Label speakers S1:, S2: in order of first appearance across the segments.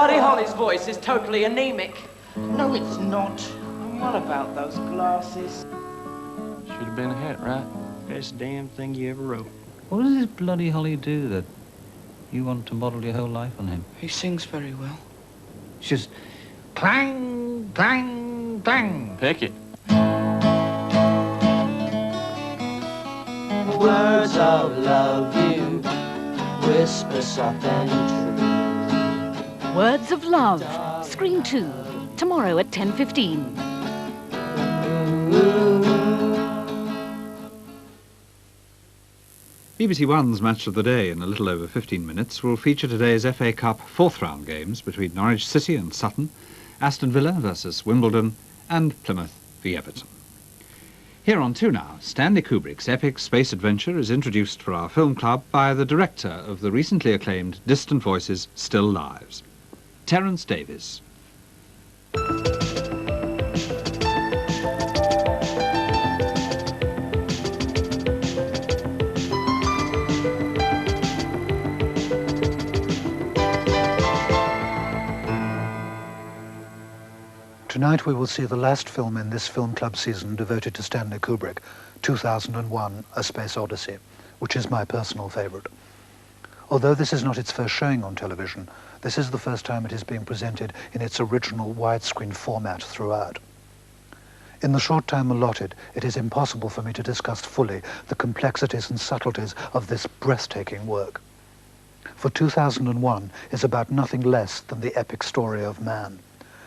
S1: Buddy Holly's voice is totally anemic.
S2: No, it's not. And what about those glasses?
S3: Should have been a hit, right?
S2: Best damn thing you ever wrote.
S4: What does this bloody Holly do that you want to model your whole life on him?
S2: He sings very well.
S4: It's just clang, clang, clang.
S3: Pick it.
S5: Words of love you whisper soft and true.
S6: Words of Love, Screen 2, tomorrow at 10:15.
S7: BBC One's Match of the Day in a little over 15 minutes will feature today's FA Cup fourth round games between Norwich City and Sutton, Aston Villa versus Wimbledon and Plymouth v Everton. Here on 2 Now, Stanley Kubrick's epic space adventure is introduced for our film club by the director of the recently acclaimed Distant Voices Still Lives, Terence Davies.
S8: Tonight we will see the last film in this film club season devoted to Stanley Kubrick, 2001, A Space Odyssey, which is my personal favourite. Although this is not its first showing on television, this is the first time it is being presented in its original widescreen format throughout. In the short time allotted, it is impossible for me to discuss fully the complexities and subtleties of this breathtaking work. For 2001 is about nothing less than the epic story of man.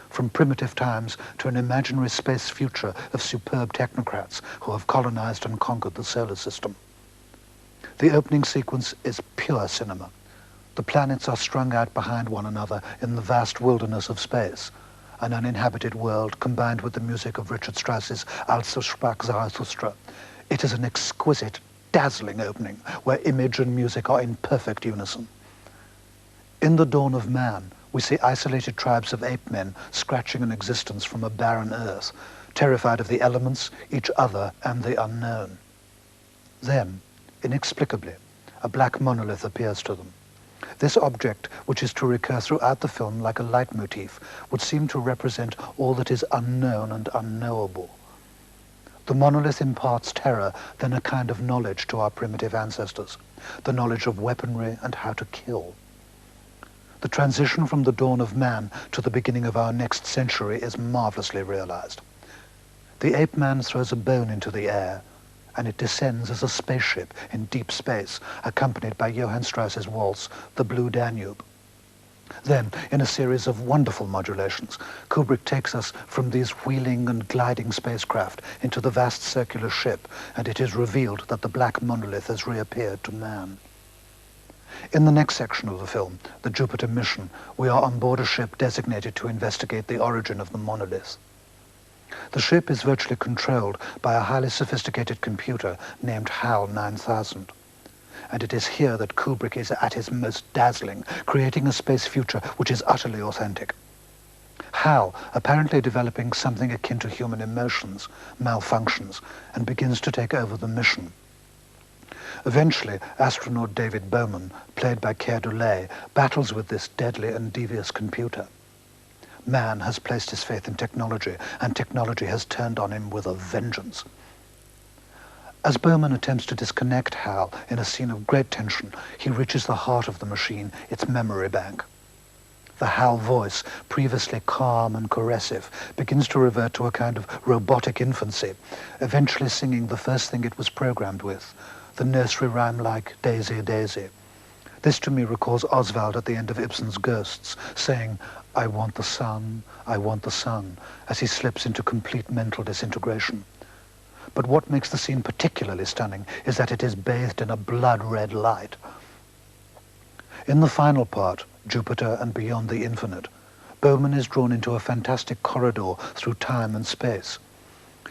S8: From primitive times to an imaginary space future of superb technocrats who have colonized and conquered the solar system. The opening sequence is pure cinema. The planets are strung out behind one another in the vast wilderness of space, an uninhabited world combined with the music of Richard Strauss's Also sprach Zarathustra. It is an exquisite, dazzling opening where image and music are in perfect unison. In the dawn of man, we see isolated tribes of ape men scratching an existence from a barren earth, terrified of the elements, each other, and the unknown. Then, inexplicably, a black monolith appears to them. This object, which is to recur throughout the film like a leitmotif, would seem to represent all that is unknown and unknowable. The monolith imparts terror, then a kind of knowledge to our primitive ancestors, the knowledge of weaponry and how to kill. The transition from the dawn of man to the beginning of our next century is marvelously realized. The ape man throws a bone into the air, and it descends as a spaceship in deep space, accompanied by Johann Strauss's waltz, The Blue Danube. Then, in a series of wonderful modulations, Kubrick takes us from these wheeling and gliding spacecraft into the vast circular ship, and it is revealed that the black monolith has reappeared to man. In the next section of the film, the Jupiter mission, we are on board a ship designated to investigate the origin of the monolith. The ship is virtually controlled by a highly sophisticated computer named HAL 9000. And it is here that Kubrick is at his most dazzling, creating a space future which is utterly authentic. HAL, apparently developing something akin to human emotions, malfunctions, and begins to take over the mission. Eventually, astronaut David Bowman, played by Keir Dullea, battles with this deadly and devious computer. Man has placed his faith in technology, and technology has turned on him with a vengeance. As Bowman attempts to disconnect HAL in a scene of great tension, he reaches the heart of the machine, its memory bank. The HAL voice, previously calm and caressive, begins to revert to a kind of robotic infancy, eventually singing the first thing it was programmed with, the nursery rhyme like Daisy, Daisy. This to me recalls Oswald at the end of Ibsen's Ghosts, saying, "I want the sun, I want the sun," as he slips into complete mental disintegration. But what makes the scene particularly stunning is that it is bathed in a blood-red light. In the final part, Jupiter and Beyond the Infinite, Bowman is drawn into a fantastic corridor through time and space.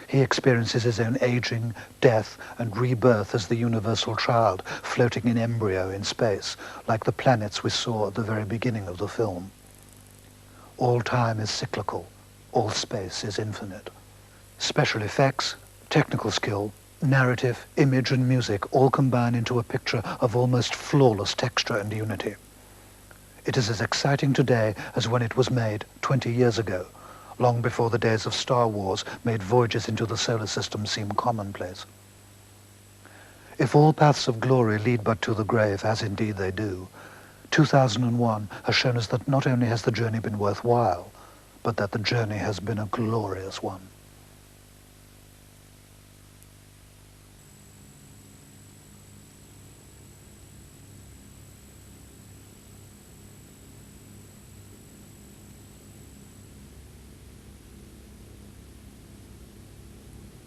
S8: He experiences his own aging, death, and rebirth as the universal child floating in embryo in space, like the planets we saw at the very beginning of the film. All time is cyclical, all space is infinite. Special effects, technical skill, narrative, image, and music all combine into a picture of almost flawless texture and unity. It is as exciting today as when it was made 20 years ago, long before the days of Star Wars made voyages into the solar system seem commonplace. If all paths of glory lead but to the grave, as indeed they do, 2001 has shown us that not only has the journey been worthwhile, but that the journey has been a glorious one.